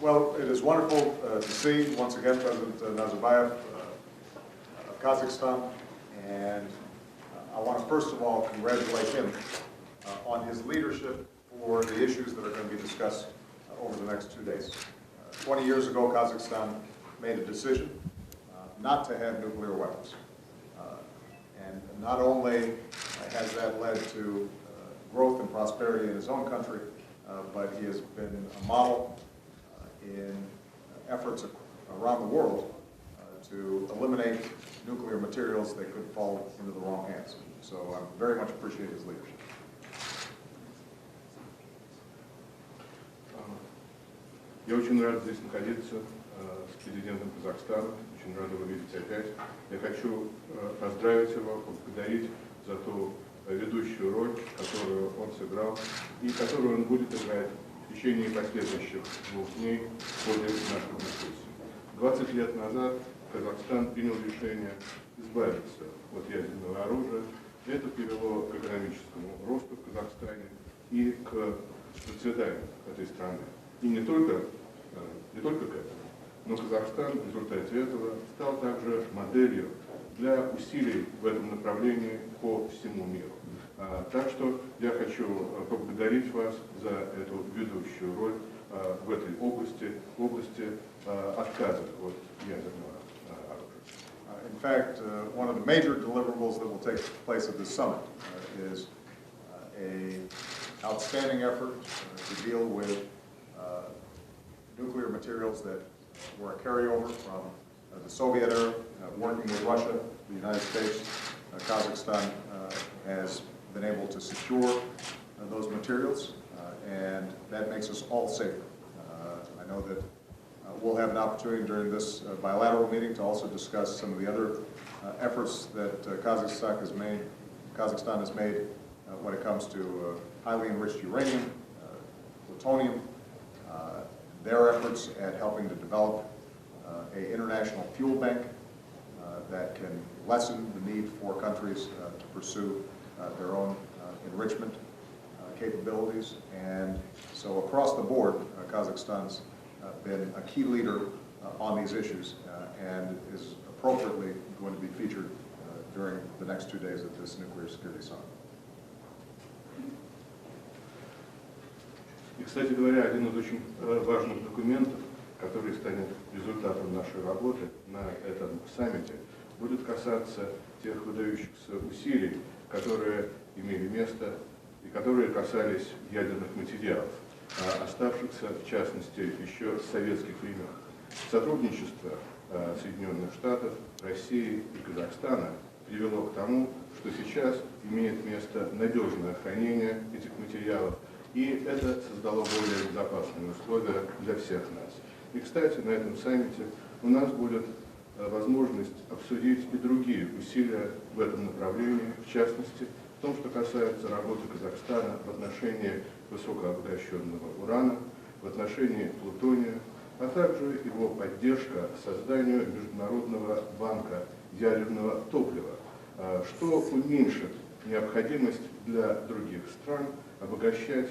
Well, it is wonderful to see once again President Nazarbayev of Kazakhstan, and I want to first of all congratulate him on his leadership for the issues that are going to be discussed over the next 2 days. 20 years ago, Kazakhstan made a decision not to have nuclear weapons. And not only has that led to growth and prosperity in his own country, but he has been a model in efforts around the world to eliminate nuclear materials that could fall into the wrong hands. So I very much appreciate his leadership. Я очень рад здесь находиться с президентом Казахстана, очень рад его видеть опять. Я хочу поздравить его, поблагодарить за ту ведущую роль, которую он сыграл и которую он будет играть в течение последующих 2 дней в ходе наших дискуссий. 20 лет назад Казахстан принял решение избавиться от ядерного оружия. Это привело к экономическому росту в Казахстане и к процветанию этой страны. И не только к этому, но Казахстан в результате этого стал также моделью для усилий в этом направлении по всему миру. Так что я хочу поблагодарить вас за эту ведущую роль в этой области, в области отказа от ядерного оружия. In fact, one of the major deliverables that will take place at this summit is an outstanding effort to deal with nuclear materials that were a carryover from the Soviet era, working with Russia, the United States. Kazakhstan has been able to secure those materials, and that makes us all safer. I know that we'll have an opportunity during this bilateral meeting to also discuss some of the other efforts that Kazakhstan has made when it comes to highly enriched uranium, plutonium, their efforts at helping to develop an international fuel bank that can lessen the need for countries to pursue their own enrichment capabilities. And so across the board, Kazakhstan's been a key leader on these issues and is appropriately going to be featured during the next 2 days of this Nuclear Security Summit. И, кстати говоря, один из очень важных документов, который станет результатом нашей работы на этом саммите, будет касаться тех выдающихся усилий, которые имели место и которые касались ядерных материалов, оставшихся, в частности, еще с советских времен. Сотрудничество Соединенных Штатов, России и Казахстана привело к тому, что сейчас имеет место надежное хранение этих материалов, и это создало более безопасные условия для всех нас. И, кстати, на этом саммите у нас будет возможность обсудить и другие усилия в этом направлении, в частности, в том, что касается работы Казахстана в отношении высокообогащенного урана, в отношении плутония, а также его поддержка созданию Международного банка ядерного топлива, что уменьшит необходимость для других стран обогащать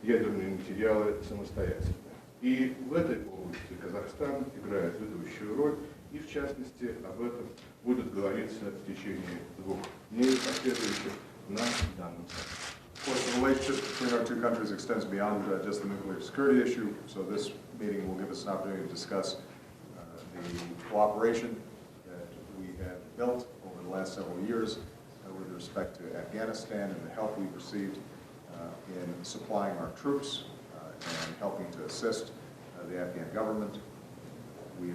ядерные материалы самостоятельно. И в этой области Казахстан играет ведущую роль, и в частности об этом будет говориться в течение 2 дней последующих на данном саммите. Of course, the relationship between our 2 countries extends beyond just the nuclear security issue, so this meeting will give us an opportunity to discuss the cooperation that we have built over the last several years with respect to Afghanistan and the help we've received in supplying our troops and helping to assist the Afghan government. We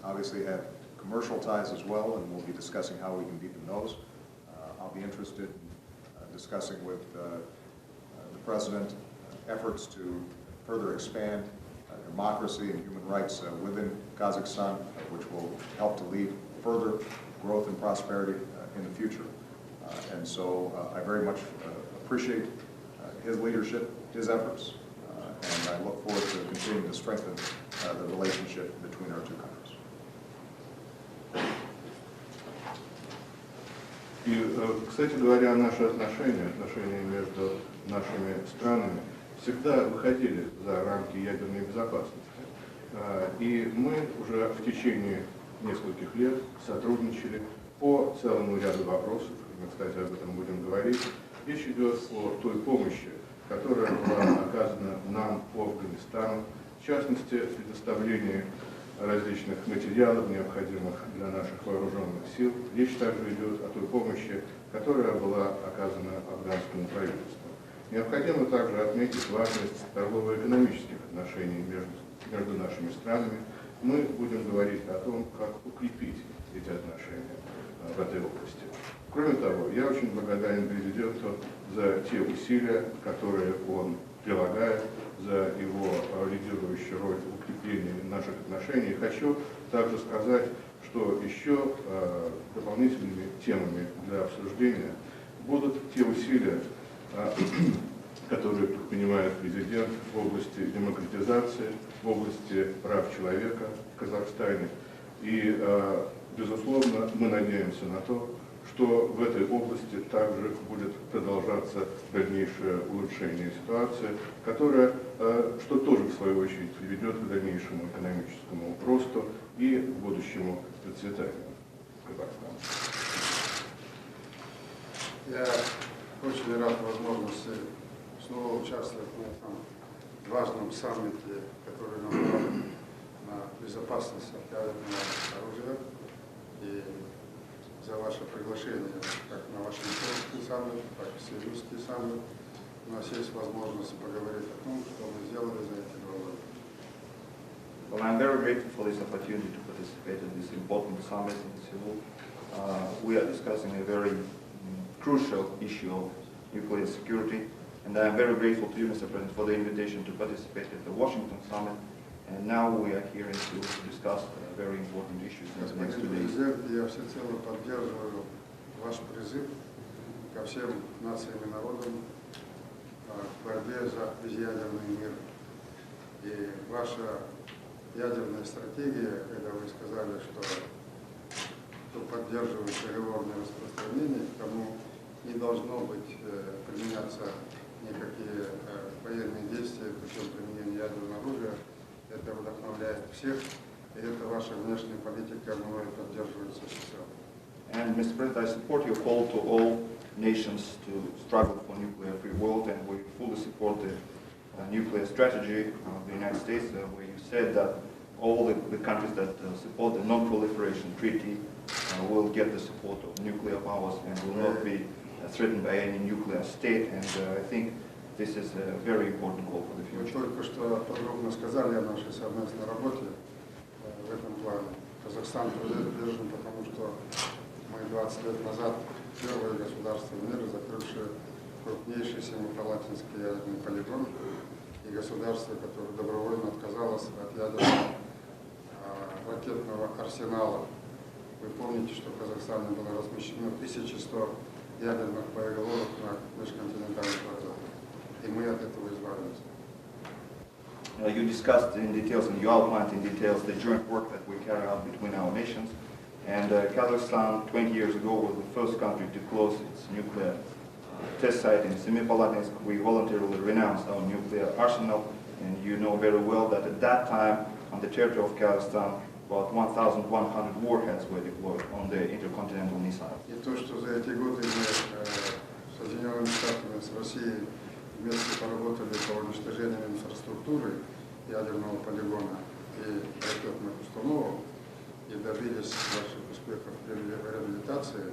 obviously have commercial ties as well, and we'll be discussing how we can deepen those. I'll be interested in discussing with the President efforts to further expand democracy and human rights within Kazakhstan, which will help to lead further growth and prosperity in the future. And so I very much appreciate his leadership, his efforts, and I look forward to continuing to strengthen the relationship between our 2 countries. И, кстати говоря, наши отношения между нашими странами всегда выходили за рамки ядерной безопасности. И мы уже в течение нескольких лет сотрудничали по целому ряду вопросов. Мы, кстати, об этом будем говорить. Речь идет о той помощи, которая была оказана нам по Афганистану, в частности, предоставлении различных материалов, необходимых для наших вооруженных сил. Речь также идет о той помощи, которая была оказана афганскому правительству. Необходимо также отметить важность торгово-экономических отношений между нашими странами. Мы будем говорить о том, как укрепить эти отношения в этой области. Кроме того, я очень благодарен президенту за те усилия, которые он прилагает, за его лидирующую роль в укреплении наших отношений. Хочу также сказать, что еще дополнительными темами для обсуждения будут те усилия, которые предпринимает президент в области демократизации, в области прав человека в Казахстане. И, безусловно, мы надеемся на то, что в этой области также будет продолжаться дальнейшее улучшение ситуации, которое, что тоже в свою очередь приведет к дальнейшему экономическому росту и к будущему процветанию Казахстана. Я очень рад возможности снова участвовать в этом важном саммите, который направлен на безопасность от ядерного оружия, и за ваше приглашение как на Вашингтонский саммит, так и Сеульский саммит. У нас есть возможность поговорить о том, что мы сделали за эти 2 года. Well, I'm very grateful for this opportunity to participate in this important summit in Seoul. We are discussing a very crucial issue of nuclear security, and I'm very grateful to you, Mr. President, for the invitation to participate at the Washington summit. And now we are here in Seoul to discuss very important issues in the next 2 days. Президент, я всецело поддерживаю ваш призыв ко всем нациям и народам в борьбе за безъядерный мир. И ваша ядерная стратегия, когда вы сказали, что поддерживает переговорное распространение, к тому не должно быть применяться никакие военные действия путем применения ядерного оружия. Это вдохновляет всех, и это ваша внешняя политика мной поддерживается всецело. And Mr. President, I support your call to all nations to struggle for nuclear-free world, and we fully support the nuclear strategy of the United States, where you said that all the countries that support the non-proliferation treaty will get the support of nuclear powers and will not be threatened by any nuclear state, and I think this is a very important goal for the Вы future. только что подробно сказали о нашей совместной работе в этом плане. Казахстан привержен, потому что мы 20 лет назад первое государство мира, закрывшее крупнейший семипалатинский ядерный полигон, и государство, которое добровольно отказалось от ядерного ракетного арсенала. Вы помните, что в Казахстане было размещено 1100 ядерных боеголовок на межконтинентальных вратах, и мы от этого избавились. You discussed in details and you outlined in details the joint work that we carry out between our nations. And Kazakhstan 20 years ago was the first country to close its nuclear test site in Semipalatinsk. We voluntarily renounced our nuclear arsenal, and you know very well that at that time on the territory of Kazakhstan about 1,100 warheads were deployed on the intercontinental missiles. И то, что за эти годы мы с Соединенными Штатами, с Россией вместе поработали по уничтожению инфраструктуры ядерного полигона и ракетных установок и добились больших успехов в реабилитации,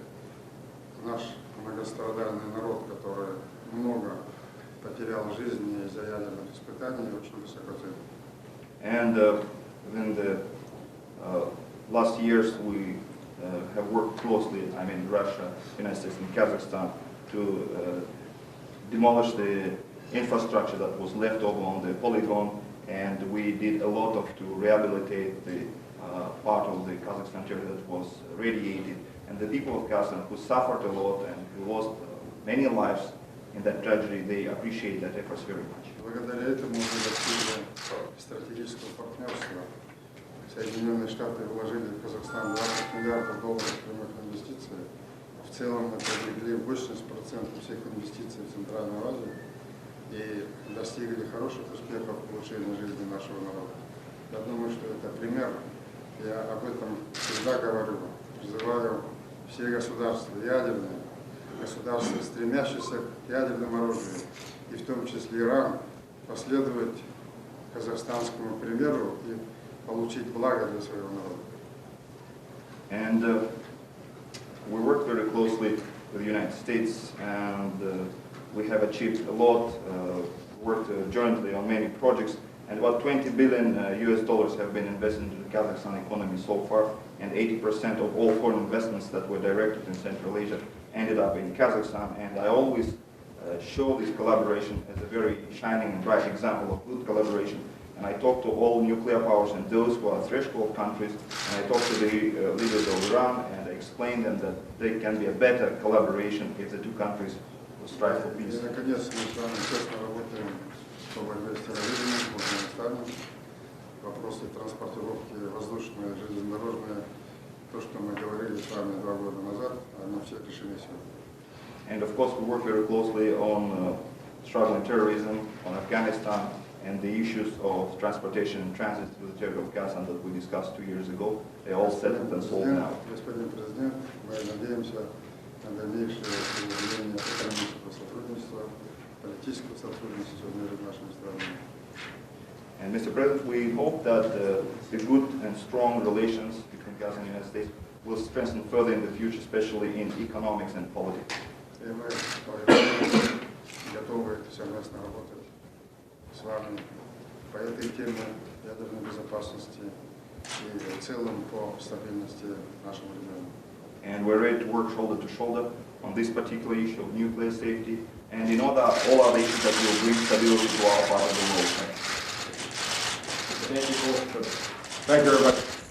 наш многострадальный народ, который много потерял жизни из-за ядерных испытаний, очень высоко ценит. And in the last years we have worked closely, I mean Russia, United States and Kazakhstan, to demolish the infrastructure that was left over on the polygon, and we did a lot to rehabilitate the part of the Kazakhstan territory that was radiated. And the people of Kazakhstan who suffered a lot and who lost many lives in that tragedy, they appreciate that efforts very much. Благодаря этому мы достигли стратегического партнерства. Соединенные Штаты вложили в Казахстан 20 миллиардов долларов прямых инвестиций. В целом мы привлекли 80% всех инвестиций в Центральную Азию. и достигли хороших успехов в улучшении жизни нашего народа. Я думаю, что это пример. Я об этом всегда говорю. Призываю все государства ядерные, государства, стремящиеся к ядерному оружию, и в том числе Иран, последовать казахстанскому примеру и получить благо для своего народа. And we work very closely with the United States, and we have achieved a lot, worked jointly on many projects, and about 20 billion US dollars have been invested into the Kazakhstan economy so far, and 80% of all foreign investments that were directed in Central Asia ended up in Kazakhstan, and I always show this collaboration as a very shining and bright example of good collaboration. And I talk to all nuclear powers and those who are threshold countries, and I talk to the leaders of Iran, and I explain them that there can be a better collaboration if the two countries will strive for peace. И, наконец, мы с вами тесно работаем по борьбе с терроризмом в Афганистане, вопросы транспортировки воздушные, железнодорожные, то, что мы говорили с вами 2 года назад, оно все решены сегодня. And of course, we work very closely on struggling terrorism, on Afghanistan, and the issues of transportation and transit to the territory of Kazakhstan that we discussed 2 years ago. They all settled and solved now. Господин президент, мы надеемся на дальнейшее углубление экономического сотрудничества, политического сотрудничества между нашими странами. And Mr. President, we hope that the good and strong relations between Kazakhstan and the United States will strengthen further in the future, especially in economics and politics. И мы готовы совместно работать с вами по этой теме ядерной безопасности и в целом по стабильности нашего региона. And we're ready to work shoulder to shoulder on this particular issue of nuclear safety and in all other issues that will bring stability to our part of the world. Thank you very much.